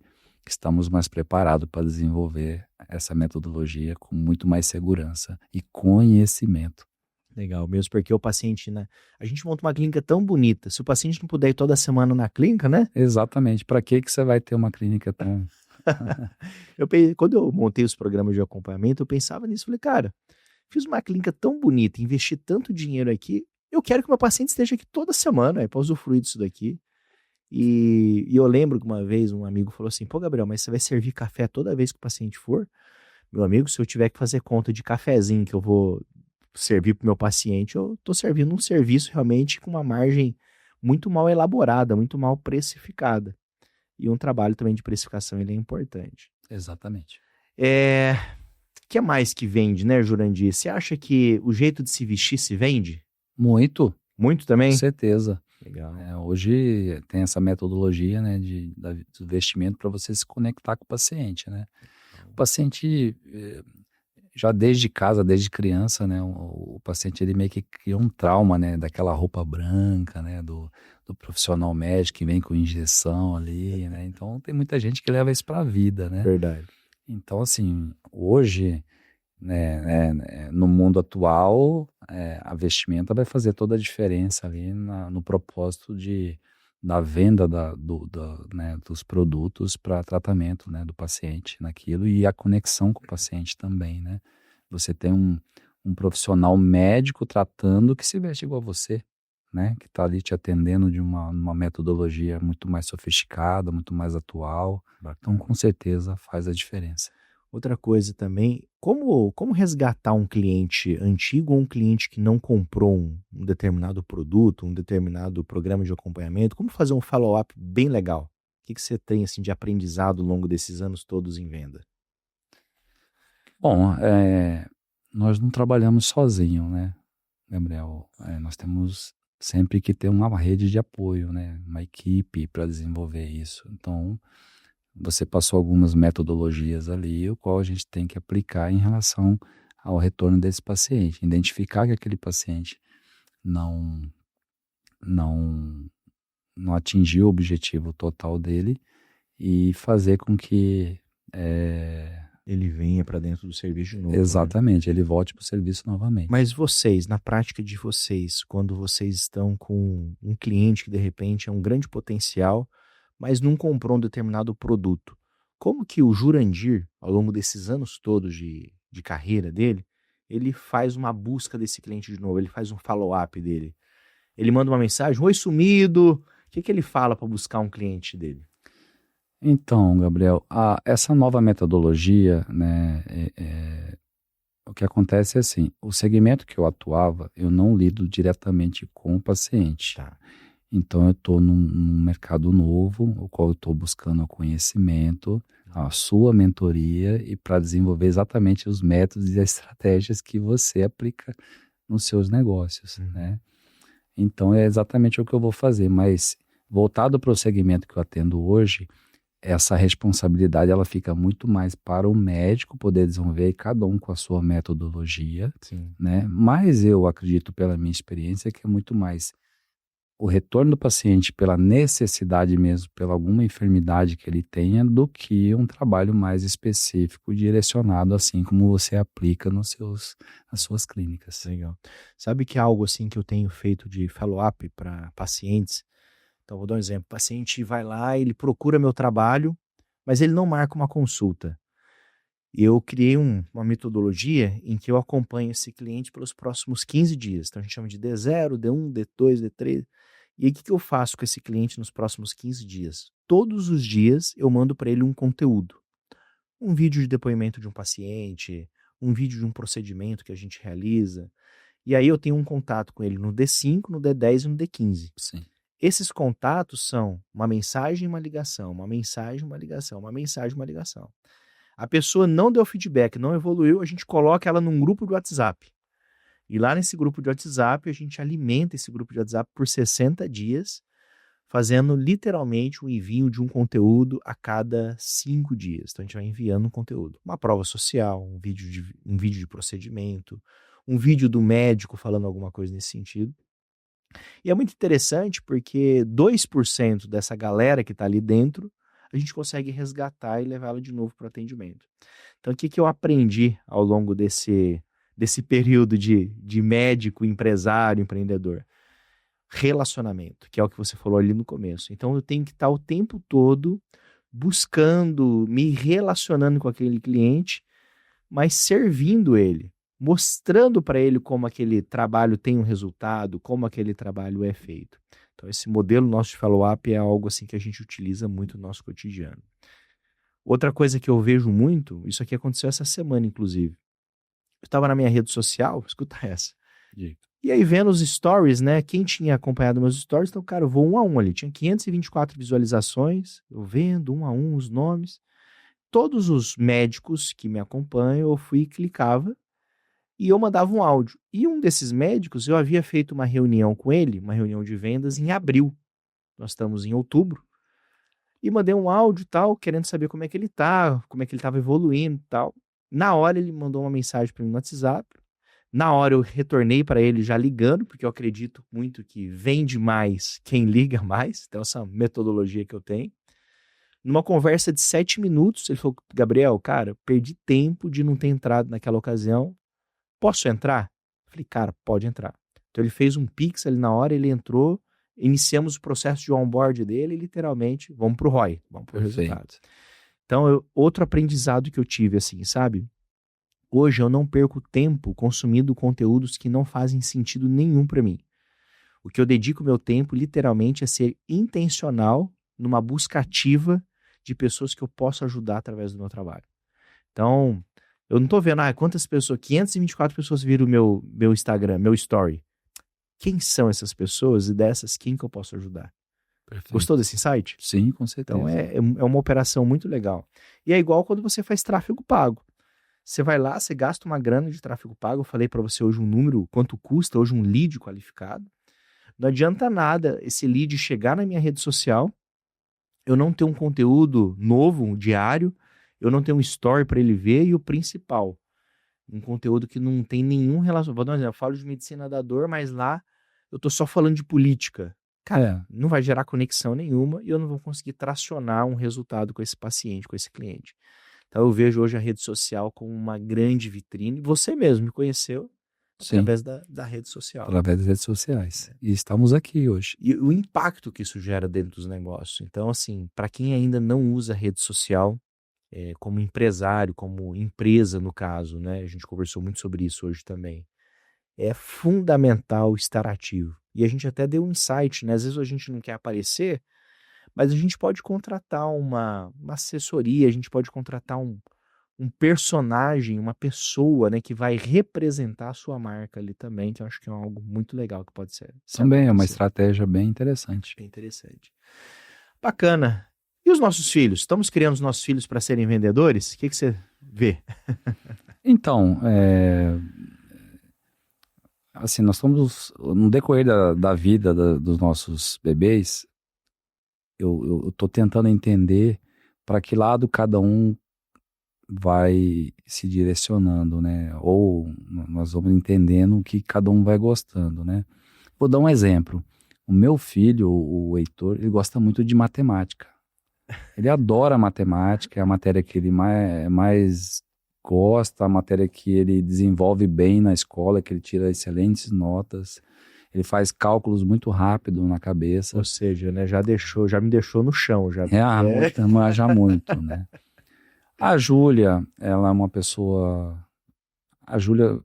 [SPEAKER 2] estamos mais preparados para desenvolver essa metodologia com muito mais segurança e conhecimento.
[SPEAKER 1] Legal, mesmo porque o paciente, né? A gente monta uma clínica tão bonita. Se o paciente não puder ir toda semana na clínica, né?
[SPEAKER 2] Exatamente. Para que você vai ter uma clínica tão...
[SPEAKER 1] Quando eu montei os programas de acompanhamento, eu pensava nisso. Falei, cara, fiz uma clínica tão bonita, investi tanto dinheiro aqui, eu quero que o meu paciente esteja aqui toda semana, para usufruir disso daqui. E eu lembro que uma vez um amigo falou assim, pô, Gabriel, mas você vai servir café toda vez que o paciente for? Meu amigo, se eu tiver que fazer conta de cafezinho que eu vou servir para o meu paciente, eu estou servindo um serviço realmente com uma margem muito mal elaborada, muito mal precificada. E um trabalho também de precificação, ele é importante.
[SPEAKER 2] Exatamente.
[SPEAKER 1] O que é mais que vende, né, Jurandir? Você acha que o jeito de se vestir se vende?
[SPEAKER 2] Muito.
[SPEAKER 1] Muito também?
[SPEAKER 2] Com certeza.
[SPEAKER 1] Legal.
[SPEAKER 2] Hoje tem essa metodologia, né, do vestimento para você se conectar com o paciente, né? O paciente, já desde casa, desde criança, né, o paciente ele meio que cria um trauma, né, daquela roupa branca, né, do profissional médico que vem com injeção ali, né? Então tem muita gente que leva isso para a vida, né?
[SPEAKER 1] Verdade.
[SPEAKER 2] Então, assim, hoje, né, no mundo atual, a vestimenta vai fazer toda a diferença ali no propósito da venda né, dos produtos para tratamento, né, do paciente naquilo, e a conexão com o paciente também, né? Você tem um profissional médico tratando que se veste igual a você, né? Que está ali te atendendo de uma metodologia muito mais sofisticada, muito mais atual. Então, com certeza, faz a diferença.
[SPEAKER 1] Outra coisa também, como resgatar um cliente antigo ou um cliente que não comprou um determinado produto, um determinado programa de acompanhamento? Como fazer um follow-up bem legal? O que você tem assim, de aprendizado ao longo desses anos todos em venda?
[SPEAKER 2] Bom, nós não trabalhamos sozinhos, né, Gabriel? Nós temos sempre que ter uma rede de apoio, né? Uma equipe para desenvolver isso. Então, você passou algumas metodologias ali, o qual a gente tem que aplicar em relação ao retorno desse paciente. Identificar que aquele paciente não atingiu o objetivo total dele e fazer com que
[SPEAKER 1] ele venha para dentro do serviço de novo.
[SPEAKER 2] Exatamente, né? Ele volte para o serviço novamente.
[SPEAKER 1] Mas vocês, na prática de vocês, quando vocês estão com um cliente que de repente é um grande potencial, mas não comprou um determinado produto, como que o Jurandir, ao longo desses anos todos de carreira dele, ele faz uma busca desse cliente de novo, ele faz um follow-up dele? Ele manda uma mensagem, oi sumido, o que ele fala para buscar um cliente dele?
[SPEAKER 2] Então, Gabriel, essa nova metodologia, né, O que acontece é assim, o segmento que eu atuava, eu não lido diretamente com o paciente.
[SPEAKER 1] Tá.
[SPEAKER 2] Então eu estou num mercado novo, o qual eu estou buscando o conhecimento, a sua mentoria e para desenvolver exatamente os métodos e as estratégias que você aplica nos seus negócios, né? Então é exatamente o que eu vou fazer, mas voltado para o segmento que eu atendo hoje, essa responsabilidade ela fica muito mais para o médico poder desenvolver, e cada um com a sua metodologia,
[SPEAKER 1] Sim.
[SPEAKER 2] né? Mas eu acredito pela minha experiência que é muito mais o retorno do paciente pela necessidade mesmo, pela alguma enfermidade que ele tenha, do que um trabalho mais específico, direcionado, assim como você aplica nas suas clínicas.
[SPEAKER 1] Legal. Sabe que é algo assim que eu tenho feito de follow-up para pacientes? Então, vou dar um exemplo. O paciente vai lá, ele procura meu trabalho, mas ele não marca uma consulta. Eu criei uma metodologia em que eu acompanho esse cliente pelos próximos 15 dias. Então, a gente chama de D0, D1, D2, D3. E aí, o que eu faço com esse cliente nos próximos 15 dias? Todos os dias, eu mando para ele um conteúdo. Um vídeo de depoimento de um paciente, um vídeo de um procedimento que a gente realiza. E aí, eu tenho um contato com ele no D5, no D10 e no D15.
[SPEAKER 2] Sim.
[SPEAKER 1] Esses contatos são uma mensagem e uma ligação, uma mensagem, uma ligação, uma mensagem, uma ligação. A pessoa não deu feedback, não evoluiu, a gente coloca ela num grupo de WhatsApp. E lá nesse grupo de WhatsApp, a gente alimenta esse grupo de WhatsApp por 60 dias, fazendo literalmente um envio de um conteúdo a cada 5 dias. Então a gente vai enviando um conteúdo. Uma prova social, um vídeo de procedimento, um vídeo do médico falando alguma coisa nesse sentido. E é muito interessante porque 2% dessa galera que está ali dentro, a gente consegue resgatar e levá-la de novo para o atendimento. Então, o que eu aprendi ao longo desse período de médico, empresário, empreendedor? Relacionamento, que é o que você falou ali no começo. Então, eu tenho que estar o tempo todo buscando, me relacionando com aquele cliente, mas servindo ele, mostrando para ele como aquele trabalho tem um resultado, como aquele trabalho é feito. Então, esse modelo nosso de follow-up é algo assim que a gente utiliza muito no nosso cotidiano. Outra coisa que eu vejo muito, isso aqui aconteceu essa semana, inclusive. Eu estava na minha rede social, escuta essa. E aí, vendo os stories, né? Quem tinha acompanhado meus stories, então, cara, eu vou um a um ali. Tinha 524 visualizações, eu vendo um a um os nomes. Todos os médicos que me acompanham, eu fui e clicava e eu mandava um áudio. E um desses médicos, eu havia feito uma reunião com ele, uma reunião de vendas em abril. Nós estamos em outubro. E mandei um áudio e tal, querendo saber como é que ele tá, como é que ele estava evoluindo e tal. Na hora ele mandou uma mensagem para mim no WhatsApp. Na hora eu retornei para ele já ligando, porque eu acredito muito que vende mais quem liga mais. Então essa metodologia que eu tenho. Numa conversa de 7 minutos, ele falou: Gabriel, cara, perdi tempo de não ter entrado naquela ocasião. Posso entrar? Falei, cara, pode entrar. Então ele fez um Pix ali na hora, ele entrou, iniciamos o processo de onboard dele e literalmente vamos pro ROI, vamos pro resultado. Então, outro aprendizado que eu tive, assim, sabe? Hoje eu não perco tempo consumindo conteúdos que não fazem sentido nenhum para mim. O que eu dedico meu tempo, literalmente, é ser intencional numa busca ativa de pessoas que eu posso ajudar através do meu trabalho. Então, eu não tô vendo, quantas pessoas, 524 pessoas viram o meu Instagram, meu story. Quem são essas pessoas e dessas, quem que eu posso ajudar?
[SPEAKER 2] Perfeito.
[SPEAKER 1] Gostou desse insight?
[SPEAKER 2] Sim, com certeza.
[SPEAKER 1] Então, é uma operação muito legal. E é igual quando você faz tráfego pago. Você vai lá, você gasta uma grana de tráfego pago. Eu falei para você hoje um número, quanto custa hoje um lead qualificado. Não adianta nada esse lead chegar na minha rede social, eu não ter um conteúdo novo, um diário, eu não ter um story para ele ver e o principal, um conteúdo que não tem nenhum relacionamento. Vou dar um exemplo, eu falo de medicina da dor, mas lá eu tô só falando de política. Cara, não vai gerar conexão nenhuma e eu não vou conseguir tracionar um resultado com esse paciente, com esse cliente. Então eu vejo hoje a rede social como uma grande vitrine. Você mesmo me conheceu através da rede social.
[SPEAKER 2] Através das redes sociais. E estamos aqui hoje.
[SPEAKER 1] E o impacto que isso gera dentro dos negócios. Então, assim, para quem ainda não usa rede social, como empresário, como empresa no caso, né? A gente conversou muito sobre isso hoje também. É fundamental estar ativo. E a gente até deu um insight, né? Às vezes a gente não quer aparecer, mas a gente pode contratar uma assessoria, a gente pode contratar um um personagem, uma pessoa, né, que vai representar a sua marca ali também, que eu acho que é algo muito legal que pode ser.
[SPEAKER 2] Também é uma estratégia bem interessante.
[SPEAKER 1] Bem interessante. Bacana. E os nossos filhos? Estamos criando os nossos filhos para serem vendedores? O que você vê?
[SPEAKER 2] Então, assim, nós estamos, no decorrer da vida dos nossos bebês, eu estou tentando entender para que lado cada um vai se direcionando, né? Ou nós vamos entendendo o que cada um vai gostando, né? Vou dar um exemplo. O meu filho, o Heitor, ele gosta muito de matemática. Ele adora matemática, é a matéria que ele mais gosta, a matéria que ele desenvolve bem na escola, que ele tira excelentes notas. Ele faz cálculos muito rápido na cabeça.
[SPEAKER 1] Ou seja, né, já me deixou no chão. Já
[SPEAKER 2] manja muito, né? A Júlia, ela é uma pessoa... A Júlia,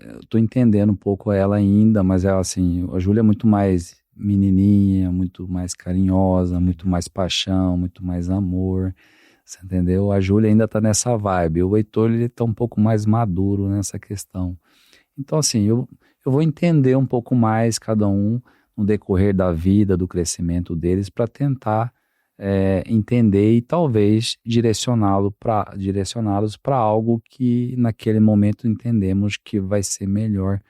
[SPEAKER 2] eu tô entendendo um pouco ela ainda, mas ela, assim, a Júlia é muito mais menininha, muito mais carinhosa, muito mais paixão, muito mais amor, você entendeu? A Júlia ainda tá nessa vibe. O Heitor, ele tá um pouco mais maduro nessa questão. Então, assim, eu vou entender um pouco mais cada um no decorrer da vida, do crescimento deles, para tentar entender e talvez direcioná-los para algo que naquele momento entendemos que vai ser melhor,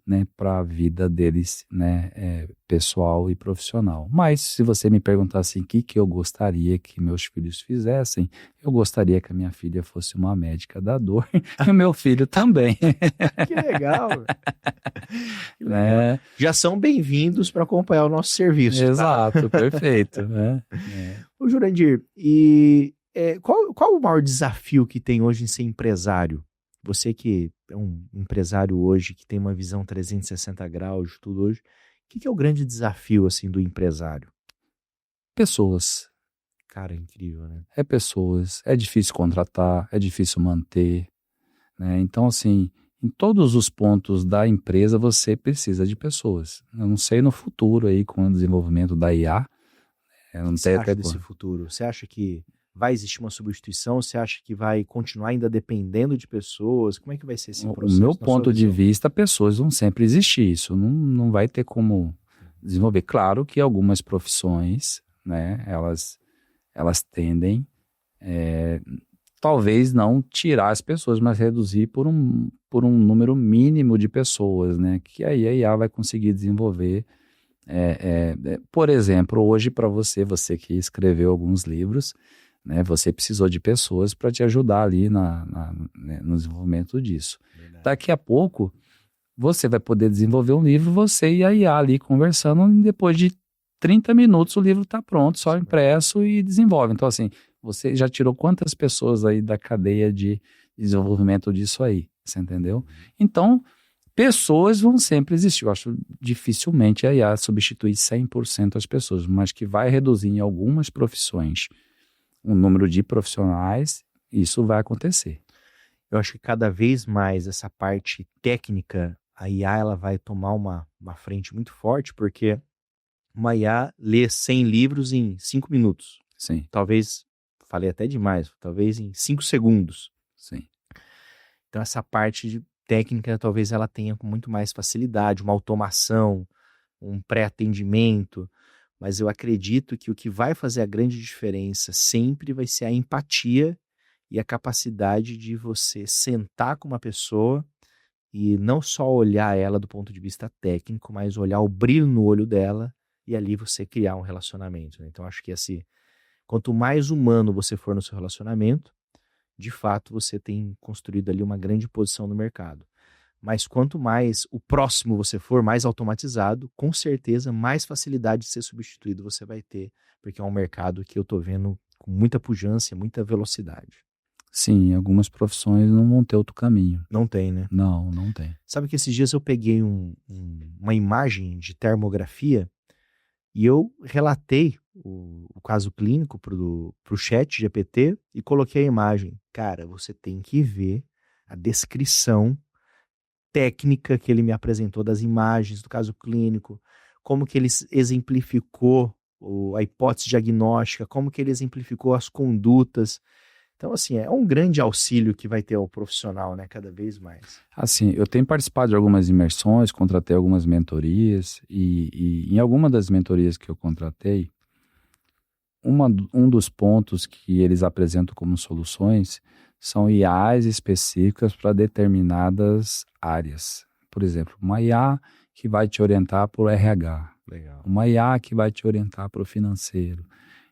[SPEAKER 2] né, para a vida deles, né, pessoal e profissional. Mas se você me perguntar assim, o que eu gostaria que meus filhos fizessem, eu gostaria que a minha filha fosse uma médica da dor e o meu filho também.
[SPEAKER 1] Que legal! Que legal. Né? Já são bem-vindos para acompanhar o nosso serviço.
[SPEAKER 2] Exato, tá? Perfeito. Né?
[SPEAKER 1] Ô Jurandir, qual o maior desafio que tem hoje em ser empresário? Você que é um empresário hoje, que tem uma visão 360 graus de tudo hoje, o que é o grande desafio assim do empresário?
[SPEAKER 2] Pessoas.
[SPEAKER 1] Cara, é incrível, né?
[SPEAKER 2] É pessoas, é difícil contratar, é difícil manter, né? Então, assim, em todos os pontos da empresa você precisa de pessoas. Eu não sei no futuro aí com o desenvolvimento da IA.
[SPEAKER 1] O que você acha desse futuro? Você acha que vai existir uma substituição? Você acha que vai continuar ainda dependendo de pessoas? Como é que vai ser esse processo?
[SPEAKER 2] O meu ponto de vista, pessoas vão sempre existir. Isso não vai ter como desenvolver. Claro que algumas profissões, né, elas tendem, talvez não tirar as pessoas, mas reduzir por um número mínimo de pessoas, né, que aí a IA vai conseguir desenvolver. Por exemplo, hoje para você que escreveu alguns livros, né, você precisou de pessoas para te ajudar ali né, no desenvolvimento disso. Verdade. Daqui a pouco, você vai poder desenvolver um livro, você e a IA ali conversando, e depois de 30 minutos o livro está pronto, só impresso e desenvolve. Então, assim, você já tirou quantas pessoas aí da cadeia de desenvolvimento disso aí, você entendeu? Então, pessoas vão sempre existir. Eu acho dificilmente a IA substituir 100% as pessoas, mas que vai reduzir em algumas profissões o número de profissionais, isso vai acontecer.
[SPEAKER 1] Eu acho que cada vez mais essa parte técnica, a IA ela vai tomar uma frente muito forte, porque uma IA lê 100 livros em 5 minutos.
[SPEAKER 2] Sim.
[SPEAKER 1] Talvez, falei até demais, talvez em 5 segundos.
[SPEAKER 2] Sim.
[SPEAKER 1] Então essa parte de técnica talvez ela tenha com muito mais facilidade, uma automação, um pré-atendimento. Mas eu acredito que o que vai fazer a grande diferença sempre vai ser a empatia e a capacidade de você sentar com uma pessoa e não só olhar ela do ponto de vista técnico, mas olhar o brilho no olho dela e ali você criar um relacionamento, né? Então acho que quanto mais humano você for no seu relacionamento, de fato você tem construído ali uma grande posição no mercado. Mas quanto mais o próximo você for, mais automatizado, com certeza mais facilidade de ser substituído você vai ter, porque é um mercado que eu estou vendo com muita pujança, muita velocidade.
[SPEAKER 2] Sim, algumas profissões não vão ter outro caminho.
[SPEAKER 1] Não tem, né?
[SPEAKER 2] Não tem.
[SPEAKER 1] Sabe que esses dias eu peguei uma imagem de termografia e eu relatei o caso clínico pro chat GPT e coloquei a imagem. Cara, você tem que ver a descrição técnica que ele me apresentou das imagens do caso clínico, como que ele exemplificou a hipótese diagnóstica, como que ele exemplificou as condutas. Então, assim, é um grande auxílio que vai ter ao profissional, né? Cada vez mais.
[SPEAKER 2] Assim, eu tenho participado de algumas imersões, contratei algumas mentorias e em alguma das mentorias que eu contratei, um dos pontos que eles apresentam como soluções são IAs específicas para determinadas áreas. Por exemplo, uma IA que vai te orientar para o RH,
[SPEAKER 1] Legal.
[SPEAKER 2] uma IA que vai te orientar para o financeiro.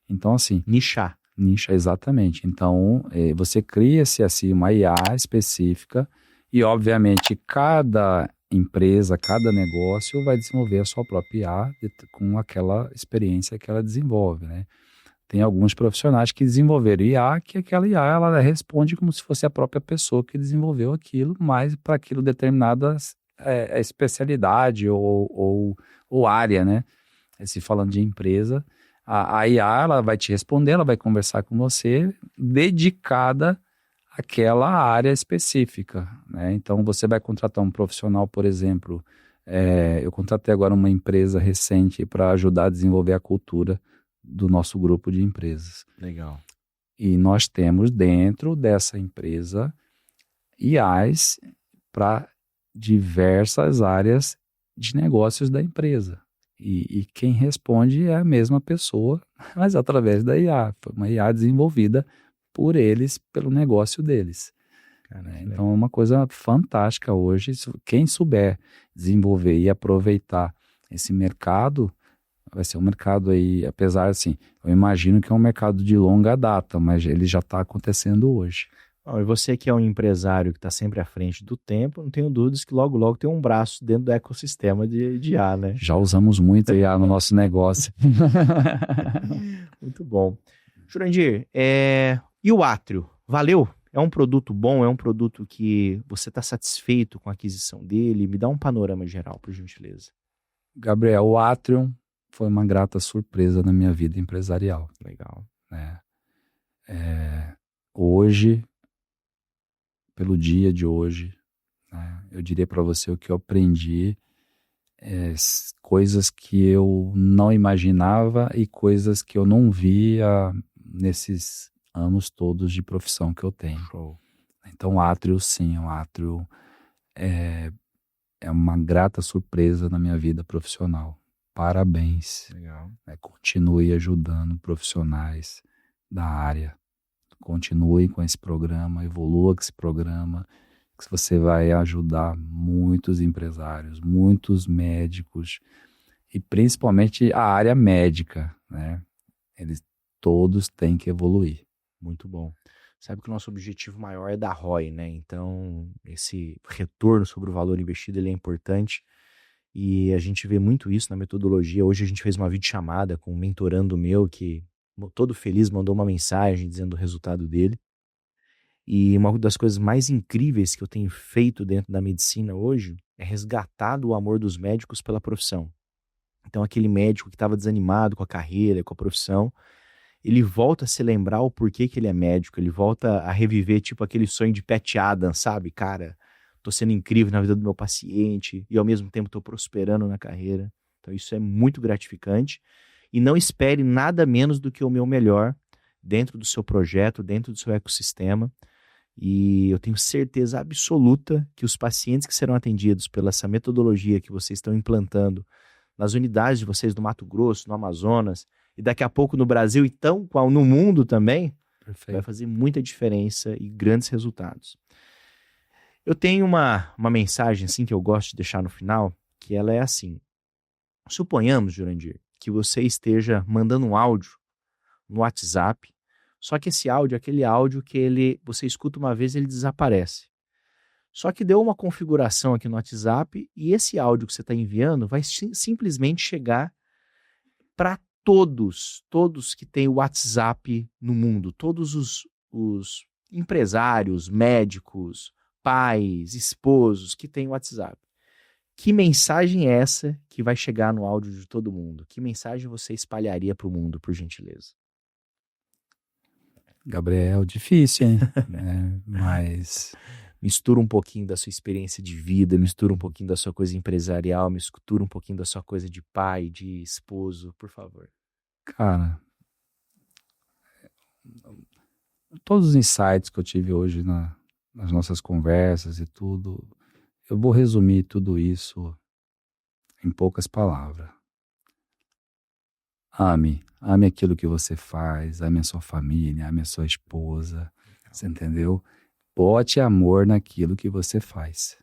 [SPEAKER 2] Então, assim,
[SPEAKER 1] Nichar.
[SPEAKER 2] nicha, exatamente. Então, você cria-se assim uma IA específica e, obviamente, cada empresa, cada negócio vai desenvolver a sua própria IA com aquela experiência que ela desenvolve, né? Tem alguns profissionais que desenvolveram IA, que aquela IA ela responde como se fosse a própria pessoa que desenvolveu aquilo, mas para aquilo determinada especialidade ou área, né? Se falando de empresa, a IA ela vai te responder, ela vai conversar com você, dedicada àquela área específica, né? Então você vai contratar um profissional, por exemplo, eu contratei agora uma empresa recente para ajudar a desenvolver a cultura do nosso grupo de empresas.
[SPEAKER 1] Legal.
[SPEAKER 2] E nós temos dentro dessa empresa IAs para diversas áreas de negócios da empresa. E quem responde é a mesma pessoa, mas através da IA. Foi uma IA desenvolvida por eles, pelo negócio deles. Então é uma coisa fantástica hoje. Quem souber desenvolver e aproveitar esse mercado, vai ser um mercado aí, apesar assim, eu imagino que é um mercado de longa data, mas ele já está acontecendo hoje.
[SPEAKER 1] Bom, e você que é um empresário que está sempre à frente do tempo, não tenho dúvidas que logo, logo tem um braço dentro do ecossistema de IA, né?
[SPEAKER 2] Já usamos muito IA no nosso negócio.
[SPEAKER 1] Muito bom. Jurandir, e o Atrio? Valeu? É um produto bom? É um produto que você está satisfeito com a aquisição dele? Me dá um panorama geral, por gentileza.
[SPEAKER 2] Gabriel, o Atrium foi uma grata surpresa na minha vida empresarial.
[SPEAKER 1] Legal.
[SPEAKER 2] Né? Hoje, pelo dia de hoje, né, eu diria para você o que eu aprendi, coisas que eu não imaginava e coisas que eu não via nesses anos todos de profissão que eu tenho.
[SPEAKER 1] Show.
[SPEAKER 2] Então, o Atrio, sim, o Atrio é uma grata surpresa na minha vida profissional. Parabéns.
[SPEAKER 1] Legal.
[SPEAKER 2] Continue ajudando profissionais da área. Continue com esse programa, evolua com esse programa, que você vai ajudar muitos empresários, muitos médicos e principalmente a área médica, né? Eles todos têm que evoluir.
[SPEAKER 1] Muito bom. Sabe que o nosso objetivo maior é dar ROI, né? Então, esse retorno sobre o valor investido, ele é importante e a gente vê muito isso na metodologia. Hoje a gente fez uma videochamada com um mentorando meu que, todo feliz, mandou uma mensagem dizendo o resultado dele. E uma das coisas mais incríveis que eu tenho feito dentro da medicina hoje é resgatar o amor dos médicos pela profissão. Então, aquele médico que estava desanimado com a carreira, com a profissão, ele volta a se lembrar o porquê que ele é médico, ele volta a reviver tipo aquele sonho de Pat Adams, sabe? Cara, tô sendo incrível na vida do meu paciente e ao mesmo tempo tô prosperando na carreira. Então isso é muito gratificante e não espere nada menos do que o meu melhor dentro do seu projeto, dentro do seu ecossistema. E eu tenho certeza absoluta que os pacientes que serão atendidos pela essa metodologia que vocês estão implantando nas unidades de vocês no Mato Grosso, no Amazonas, e daqui a pouco no Brasil, então, no mundo também,
[SPEAKER 2] Perfeito.
[SPEAKER 1] vai fazer muita diferença e grandes resultados. Eu tenho uma mensagem assim que eu gosto de deixar no final, que ela é assim. Suponhamos, Jurandir, que você esteja mandando um áudio no WhatsApp, só que esse áudio é aquele áudio que você escuta uma vez e ele desaparece. Só que deu uma configuração aqui no WhatsApp e esse áudio que você está enviando vai simplesmente chegar para todos que têm o WhatsApp no mundo, todos os empresários, médicos, pais, esposos que têm o WhatsApp. Que mensagem é essa que vai chegar no áudio de todo mundo? Que mensagem você espalharia para o mundo, por gentileza?
[SPEAKER 2] Gabriel, difícil, hein? Mas
[SPEAKER 1] mistura um pouquinho da sua experiência de vida, mistura um pouquinho da sua coisa empresarial, mistura um pouquinho da sua coisa de pai, de esposo, por favor.
[SPEAKER 2] Cara, todos os insights que eu tive hoje nas nossas conversas e tudo, eu vou resumir tudo isso em poucas palavras. Ame aquilo que você faz, ame a sua família, ame a sua esposa, você entendeu? Bote amor naquilo que você faz.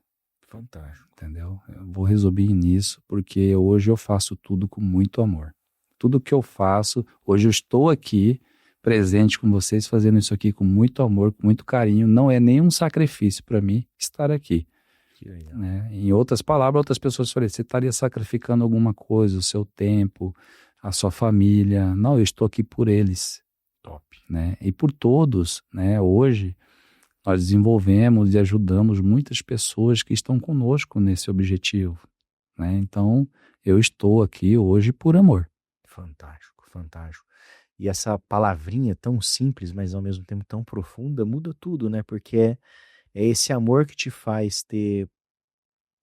[SPEAKER 1] Fantástico.
[SPEAKER 2] Entendeu? Eu vou resumir nisso, porque hoje eu faço tudo com muito amor. Tudo que eu faço, hoje eu estou aqui, presente com vocês, fazendo isso aqui com muito amor, com muito carinho. Não é nenhum sacrifício para mim estar aqui.
[SPEAKER 1] Que legal.
[SPEAKER 2] Né? Em outras palavras, outras pessoas falam, você estaria sacrificando alguma coisa, o seu tempo, a sua família. Não, eu estou aqui por eles.
[SPEAKER 1] Top.
[SPEAKER 2] Né? E por todos, né? Hoje nós desenvolvemos e ajudamos muitas pessoas que estão conosco nesse objetivo, né? Então, eu estou aqui hoje por amor.
[SPEAKER 1] Fantástico, fantástico. E essa palavrinha tão simples, mas ao mesmo tempo tão profunda, muda tudo, né? Porque é esse amor que te faz ter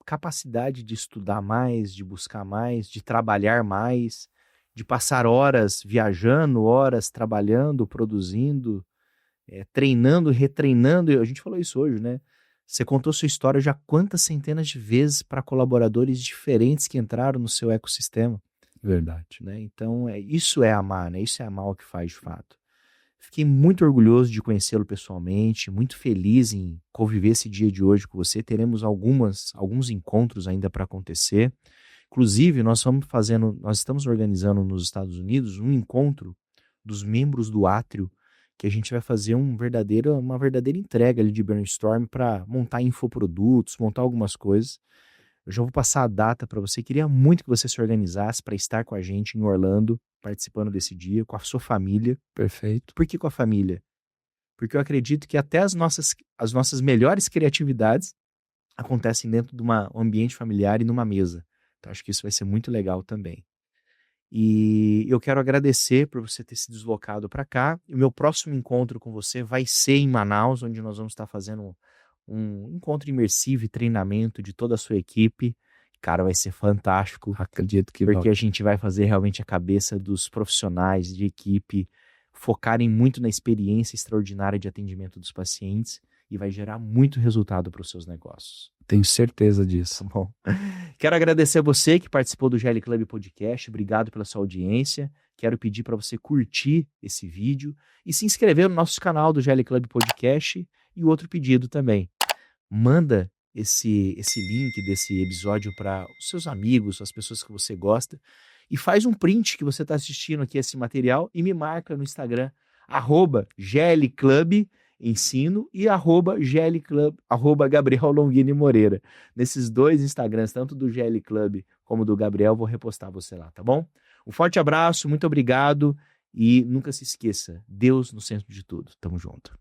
[SPEAKER 1] capacidade de estudar mais, de buscar mais, de trabalhar mais, de passar horas viajando, horas trabalhando, produzindo, treinando, retreinando. A gente falou isso hoje, né? Você contou sua história já quantas centenas de vezes para colaboradores diferentes que entraram no seu ecossistema.
[SPEAKER 2] Verdade.
[SPEAKER 1] Né? Então, isso é amar, né? Isso é amar o que faz de fato. Fiquei muito orgulhoso de conhecê-lo pessoalmente, muito feliz em conviver esse dia de hoje com você. Teremos alguns encontros ainda para acontecer. Inclusive, nós estamos organizando nos Estados Unidos um encontro dos membros do Átrio, que a gente vai fazer uma verdadeira entrega ali de brainstorm para montar infoprodutos, montar algumas coisas. Eu já vou passar a data para você. Queria muito que você se organizasse para estar com a gente em Orlando, participando desse dia, com a sua família.
[SPEAKER 2] Perfeito.
[SPEAKER 1] Por que com a família? Porque eu acredito que até as nossas melhores criatividades acontecem dentro de um ambiente familiar e numa mesa. Então acho que isso vai ser muito legal também. E eu quero agradecer por você ter se deslocado para cá. E o meu próximo encontro com você vai ser em Manaus, onde nós vamos estar fazendo um encontro imersivo e treinamento de toda a sua equipe. Cara, vai ser fantástico.
[SPEAKER 2] Acredito que
[SPEAKER 1] porque a gente vai fazer realmente a cabeça dos profissionais de equipe focarem muito na experiência extraordinária de atendimento dos pacientes e vai gerar muito resultado para os seus negócios.
[SPEAKER 2] Tenho certeza disso.
[SPEAKER 1] Tá bom. Quero agradecer a você que participou do GL Club Podcast. Obrigado pela sua audiência. Quero pedir para você curtir esse vídeo e se inscrever no nosso canal do GL Club Podcast. E outro pedido também. Manda esse link desse episódio para os seus amigos, as pessoas que você gosta, e faz um print que você está assistindo aqui esse material e me marca no Instagram, @glclubensino e @glclub, @Gabriel Longini Moreira. Nesses dois Instagrams, tanto do GL Club como do Gabriel, vou repostar você lá, tá bom? Um forte abraço, muito obrigado e nunca se esqueça, Deus no centro de tudo. Tamo junto.